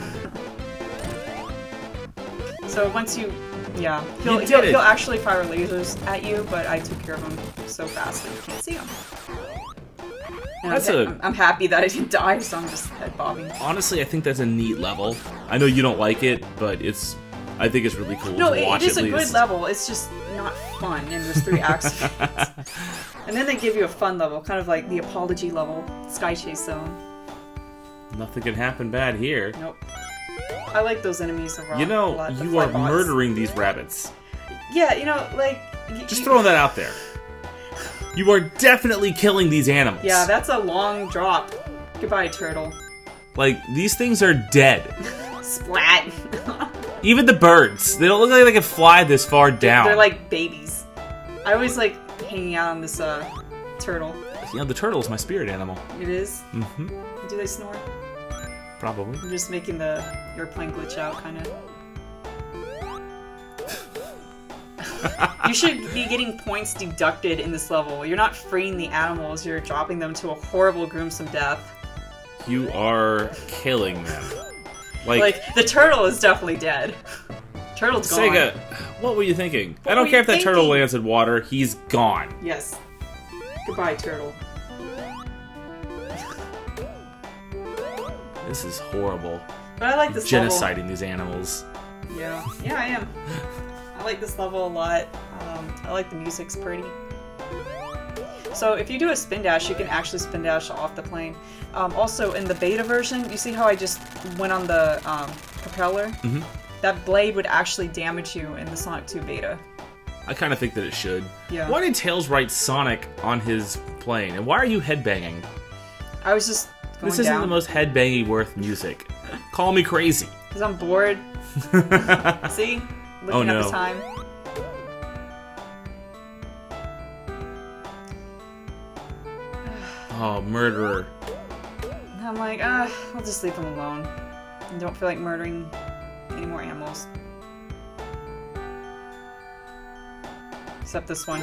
So once you, yeah, he'll actually fire lasers at you, but I took care of him so fast that you can't see him. And I'm happy that I didn't die, so I'm just head bobbing. Honestly, I think that's a neat level. I know you don't like it, but I think it's really cool to watch. It is a good level. It's just not fun, and there's 3 acts. And then they give you a fun level, kind of like the Apology level, Sky Chase Zone. Nothing can happen bad here. Nope. I like those enemies a lot. You know, you are murdering these rabbits. Yeah, you know, like... Just throwing that out there. You are definitely killing these animals. Yeah, that's a long drop. Goodbye, turtle. Like, these things are dead. Splat. Even the birds. They don't look like they can fly this far down. They're like babies. I always like hanging out on this turtle. You know, the turtle is my spirit animal. It is? Mm-hmm. Do they snore? Probably. I'm just making the airplane glitch out, kind of. You should be getting points deducted in this level. You're not freeing the animals, you're dropping them to a horrible, gruesome death. You are killing them. Like the turtle is definitely dead. Turtle's gone. Sega, what were you thinking? I don't care if that turtle lands in water, he's gone. Yes. Goodbye, turtle. This is horrible. But I like this genociding level. These animals. Yeah. Yeah, I am. I like this level a lot. I like the music's pretty. So if you do a spin dash, you can actually spin dash off the plane. Also, in the beta version, you see how I just went on the propeller? Mm-hmm. That blade would actually damage you in the Sonic 2 beta. I kind of think that it should. Yeah. Why did Tails write Sonic on his plane? And why are you headbanging? I was just going This isn't the most headbangy worth music. Call me crazy. Because I'm bored. See? Looking at the time. Oh, murderer. I'm like, I'll just leave him alone. I don't feel like murdering any more animals. Except this one.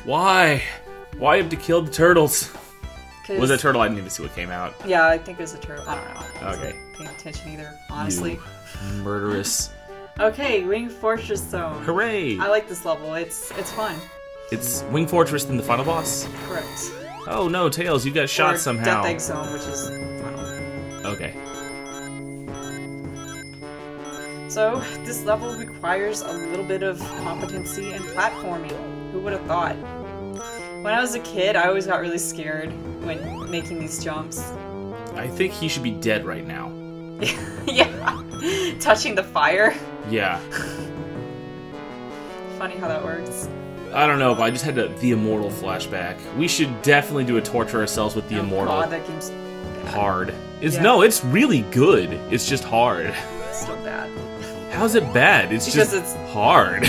Why? Why have to kill the turtles? Was it a turtle? I didn't even see what came out. Yeah, I think it was a turtle. I don't know. I okay. wasn't paying attention either, honestly. You murderous. Okay, Wing Fortress Zone. Hooray! I like this level. It's fun. It's Wing Fortress than the final boss? Correct. Oh no, Tails, you got shot somehow. Death Egg Zone, which is final. Okay. So, this level requires a little bit of competency and platforming. Who would have thought? When I was a kid, I always got really scared when making these jumps. I think he should be dead right now. Yeah. Touching the fire. Yeah. Funny how that works. I don't know, but I just had the Immortal flashback. We should definitely do a torture ourselves with the Immortal. God, that game's bad. Hard. No, it's really good. It's just hard. It's still bad. How's it bad? It's because it's hard.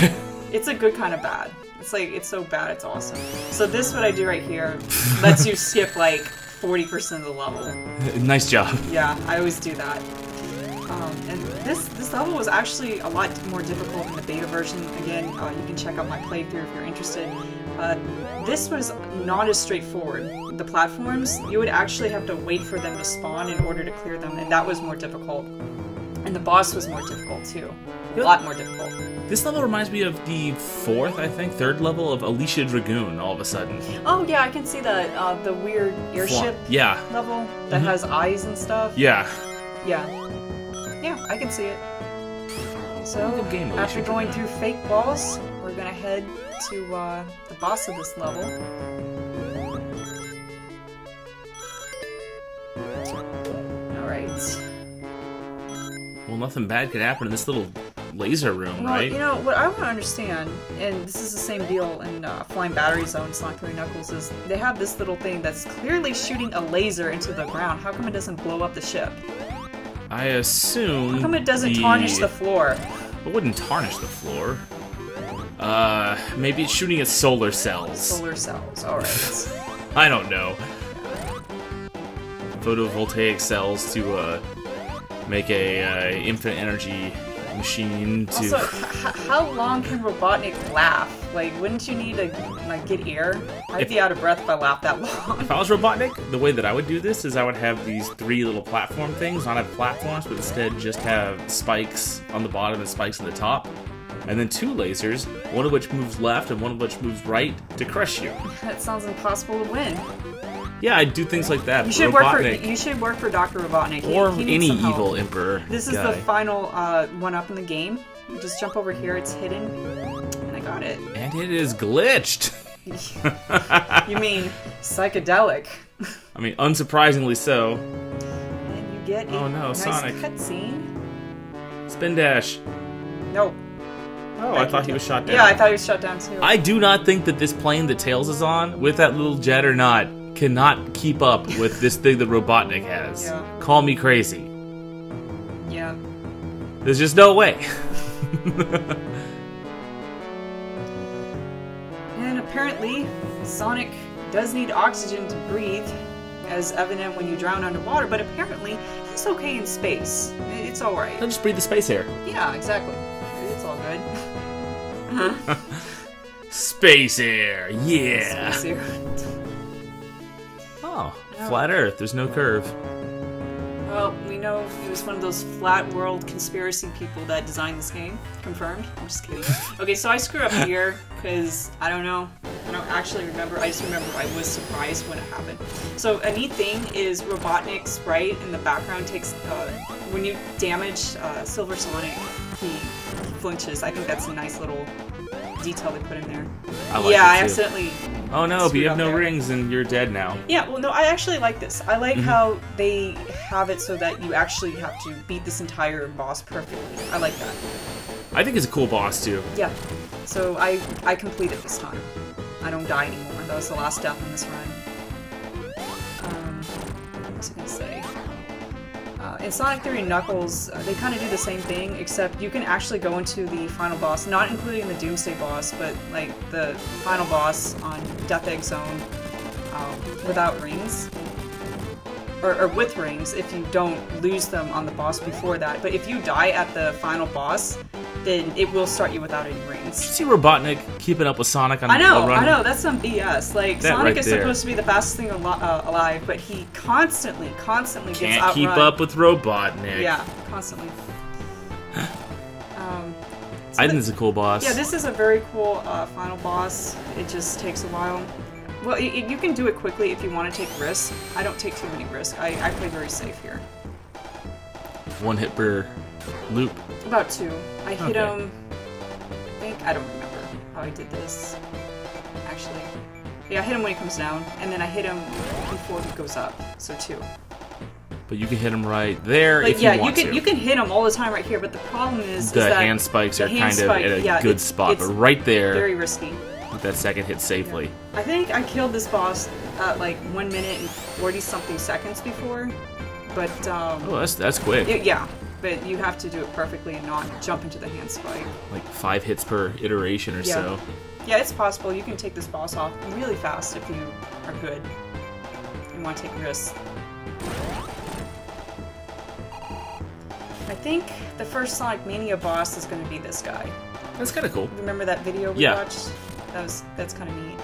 It's a good kind of bad. It's like, it's so bad, it's awesome. So this, what I do right here, lets you skip like 40% of the level. Nice job. Yeah, I always do that. And this level was actually a lot more difficult in the beta version. Again, you can check out my playthrough if you're interested. This was not as straightforward. The platforms, you would actually have to wait for them to spawn in order to clear them, and that was more difficult. And the boss was more difficult too. A lot more difficult. This level reminds me of the third level of Alicia Dragoon, all of a sudden. Oh yeah, I can see that, the weird airship level that has eyes and stuff. Yeah. Yeah. Yeah, I can see it. So, after going through fake walls, we're gonna head to the boss of this level. Alright. Well, nothing bad could happen in this little laser room, right? You know, what I want to understand, and this is the same deal in Flying Battery Zone, Sonic 3 Knuckles, is they have this little thing that's clearly shooting a laser into the ground. How come it doesn't blow up the ship? I assume. How come it doesn't tarnish the floor? It wouldn't tarnish the floor. Maybe it's shooting at solar cells. Solar cells, alright. I don't know. Photovoltaic cells to make a infinite energy machine to. Also, how long can Robotnik laugh? Like, wouldn't you need to like get air? I'd be out of breath if I laughed that long. If I was Robotnik, the way that I would do this is I would have these 3 little platform things, not have platforms, but instead just have spikes on the bottom and spikes on the top. And then 2 lasers, one of which moves left and one of which moves right to crush you. That sounds impossible to win. Yeah, I'd do things like that. You should work for Dr. Robotnik. Or any evil emperor. This is the final one-up in the game. You just jump over here, it's hidden, and I got it. And it is glitched. You mean psychedelic? I mean, unsurprisingly so. And you get a nice Sonic cutscene. Spin dash. Nope. Oh, I thought he was shot down. Yeah, I thought he was shot down too. I do not think that this plane that Tails is on, with that little jet or not, cannot keep up with this thing that Robotnik has. Yeah. Call me crazy. Yeah. There's just no way. And apparently, Sonic does need oxygen to breathe, as evident when you drown underwater, but apparently he's okay in space. It's alright. He'll just breathe the space air. Yeah, exactly. It's all good. Space air, yeah. Space air. Oh, flat Earth. There's no curve. Well, we know he was one of those flat world conspiracy people that designed this game. Confirmed. I'm just kidding. Okay, so I screw up here because I don't know. I don't actually remember. I just remember I was surprised when it happened. So a neat thing is Robotnik's sprite in the background takes when you damage Silver Sonic, he flinches. I think that's a nice little detail they put in there. I accidentally. Oh no, but you have no rings and you're dead now. Yeah, well no, I actually like this. I like how they have it so that you actually have to beat this entire boss perfectly. I like that. I think it's a cool boss too. Yeah. So I completed this time. I don't die anymore. That was the last death in this run. What was I gonna say? In Sonic 3 and Knuckles, they kind of do the same thing, except you can actually go into the final boss, not including the Doomsday boss, but like the final boss on Death Egg Zone without rings. Or with rings if you don't lose them on the boss before that. But if you die at the final boss, then it will start you without any rings. Did you see Robotnik keeping up with Sonic on I know, run? I know, that's some BS. Like, that Sonic right is there. supposed to be the fastest thing alive, but he constantly gets outrun. Can't keep up with Robotnik. Yeah, constantly. I think it's a cool boss. Yeah, this is a very cool final boss. It just takes a while. Well, you can do it quickly if you want to take risks. I don't take too many risks. I play very safe here. 1 hit per loop. About 2. I hit him. I don't remember how I did this. Actually, yeah, I hit him when he comes down, and then I hit him before he goes up. So 2. But you can hit him right there like, if you want to. You can hit him all the time right here, but the problem is the that hand spikes are kind of at a good spot, but right there, very risky. With that second hit safely. Yeah. I think I killed this boss at like 1 minute and 40-something seconds before, but oh, that's quick. Yeah, but you have to do it perfectly and not jump into the hand spike. Like 5 hits per iteration or so. Yeah, it's possible. You can take this boss off really fast if you are good and want to take risks. I think the first Sonic Mania boss is going to be this guy. That's kind of cool. Remember that video we watched? That's kind of neat.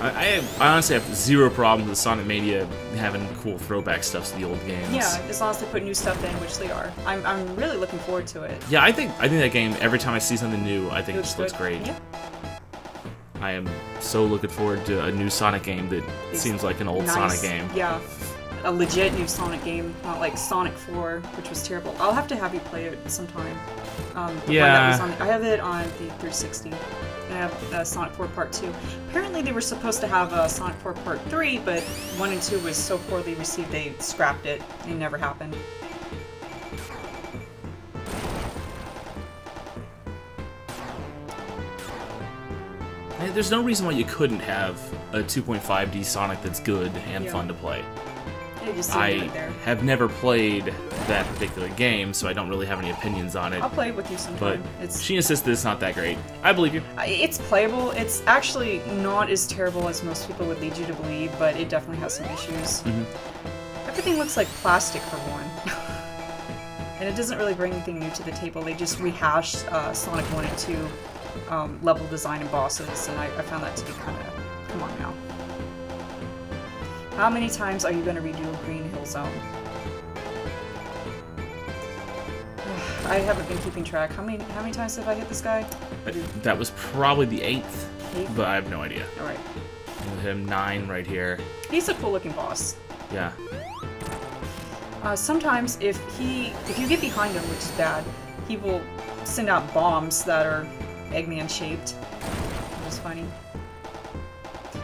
I honestly have 0 problem with Sonic Mania having cool throwback stuff to the old games. Yeah, as long as they put new stuff in, which they are. I'm really looking forward to it. Yeah, I think that game, every time I see something new, I think it just looks great. Yeah. I am so looking forward to a new Sonic game that seems like an old Sonic game. Yeah. A legit new Sonic game, not like Sonic 4, which was terrible. I'll have to have you play it sometime. I have it on the 360. I have Sonic 4 Part 2. Apparently they were supposed to have Sonic 4 Part 3, but 1 and 2 was so poorly received they scrapped it. It never happened. There's no reason why you couldn't have a 2.5D Sonic that's good and fun to play. They just seem to be I there. have never played that particular game, so I don't really have any opinions on it. I'll play it with you sometime. But she insists that it's not that great. I believe you. It's playable. It's actually not as terrible as most people would lead you to believe, but it definitely has some issues. Everything looks like plastic for one. And it doesn't really bring anything new to the table. They just rehashed Sonic 1 and 2 level design and bosses, and I found that to be kind of... Come on now. How many times are you going to redo Green Hill Zone? I haven't been keeping track. How many times have I hit this guy? That was probably the 8th, but I have no idea. Alright. Hit him 9 right here. He's a cool looking boss. Yeah. Sometimes if you get behind him, which is bad, he will send out bombs that are Eggman shaped, which is funny.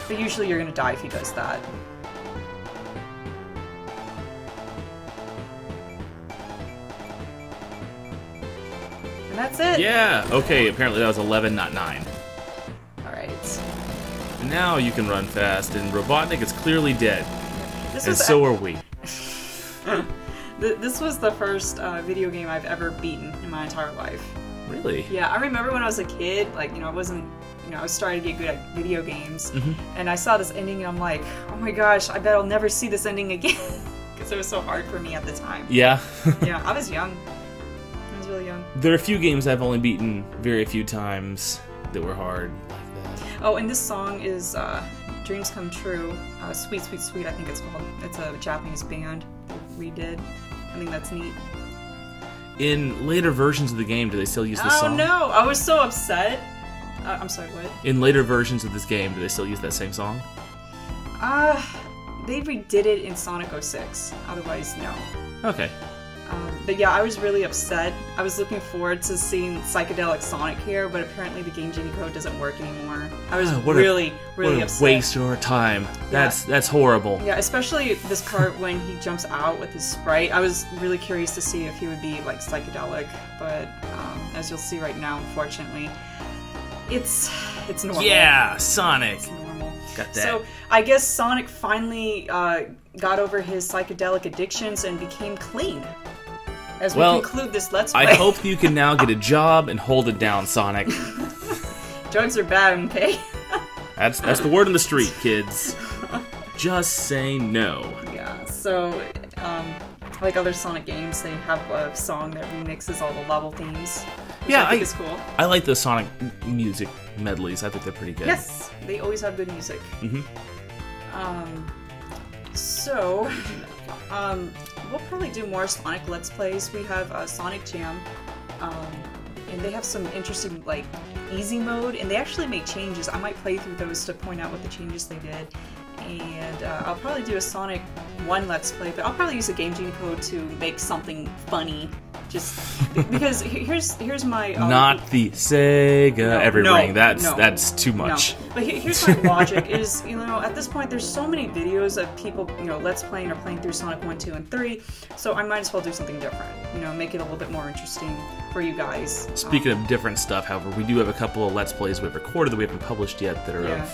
But usually you're gonna die if he does that. And that's it! Yeah! Okay, apparently that was 11, not 9. Alright. Now you can run fast, and Robotnik is clearly dead. And so are we. This was the first video game I've ever beaten in my entire life. Really? Yeah, I remember when I was a kid, like, I wasn't, I was starting to get good at video games, and I saw this ending and I'm like, oh my gosh, I bet I'll never see this ending again, because it was so hard for me at the time. Yeah. Yeah, I was young. I was really young. There are a few games I've only beaten very few times that were hard like that. Oh, and this song is Dreams Come True. Sweet, Sweet, Sweet, I think it's called. It's a Japanese band that redid. I think that's neat. In later versions of the game, do they still use this song? Oh no! I was so upset. I'm sorry, what? In later versions of this game, do they still use that same song? They redid it in Sonic 06. Otherwise, no. Okay. But yeah, I was really upset. I was looking forward to seeing Psychedelic Sonic here, but apparently the Game Genie code doesn't work anymore. I was really upset. Waste your time. Yeah. That's horrible. Yeah, especially this part when he jumps out with his sprite. I was really curious to see if he would be like psychedelic, but as you'll see right now, unfortunately, it's normal. Yeah, Sonic. It's normal. Got that. So I guess Sonic finally got over his psychedelic addictions and became clean. As we conclude this Let's Play. I hope you can now get a job and hold it down, Sonic. Drugs are bad, okay? That's the word on the street, kids. Just say no. Yeah, so, like other Sonic games, they have a song that remixes all the level themes. Yeah, I think is cool. I like the Sonic music medleys. I think they're pretty good. Yes, they always have good music. We'll probably do more Sonic Let's Plays. We have Sonic Jam, and they have some interesting, like, easy mode, and they actually make changes. I might play through those to point out what the changes they did. And I'll probably do a Sonic 1 Let's Play, but I'll probably use a Game Genie code to make something funny. Just because here's my not the Sega every ring. That's too much. No. But here's my logic: is at this point there's so many videos of people Let's Playing or playing through Sonic 1, 2, and 3. So I might as well do something different. Make it a little bit more interesting for you guys. Speaking of different stuff, however, we do have a couple of Let's Plays we've recorded that we haven't published yet that are of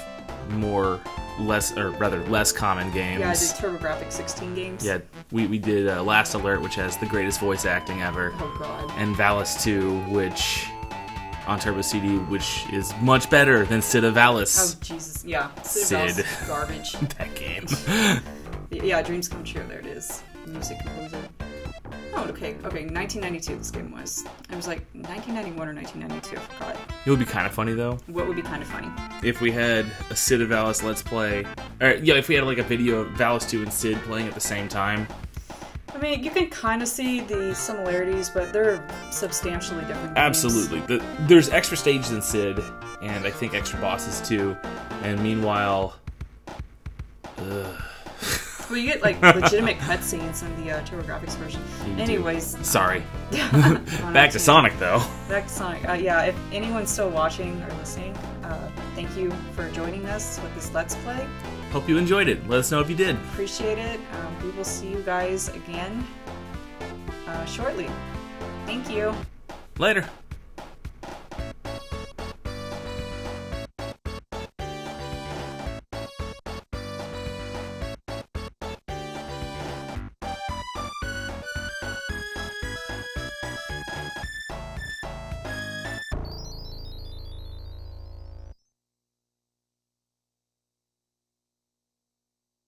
less common games. Yeah, I did TurboGrafx 16 games. Yeah, we did Last Alert, which has the greatest voice acting ever. Oh god. And Valis 2, which on Turbo CD, which is much better than Sid of Valis. Oh Jesus, yeah. Sid. Garbage. That game. Yeah, Dreams Come True. There it is. Music composer. Oh, okay. 1992 this game was. It was like 1991 or 1992, I forgot. It would be kind of funny, though. What would be kind of funny? If we had a Sid of Valis Let's Play. Or, yeah, if we had like a video of Valis 2 and Sid playing at the same time. I mean, you can kind of see the similarities, but they're substantially different games. Absolutely. There's extra stages in Sid, and I think extra bosses, too. And meanwhile... Well, you get, like, legitimate cutscenes in the TurboGrafx version. Anyways. Sorry. Back to Sonic, though. Back to Sonic. Yeah, if anyone's still watching or listening, thank you for joining us with this Let's Play. Hope you enjoyed it. Let us know if you did. Appreciate it. We will see you guys again shortly. Thank you. Later.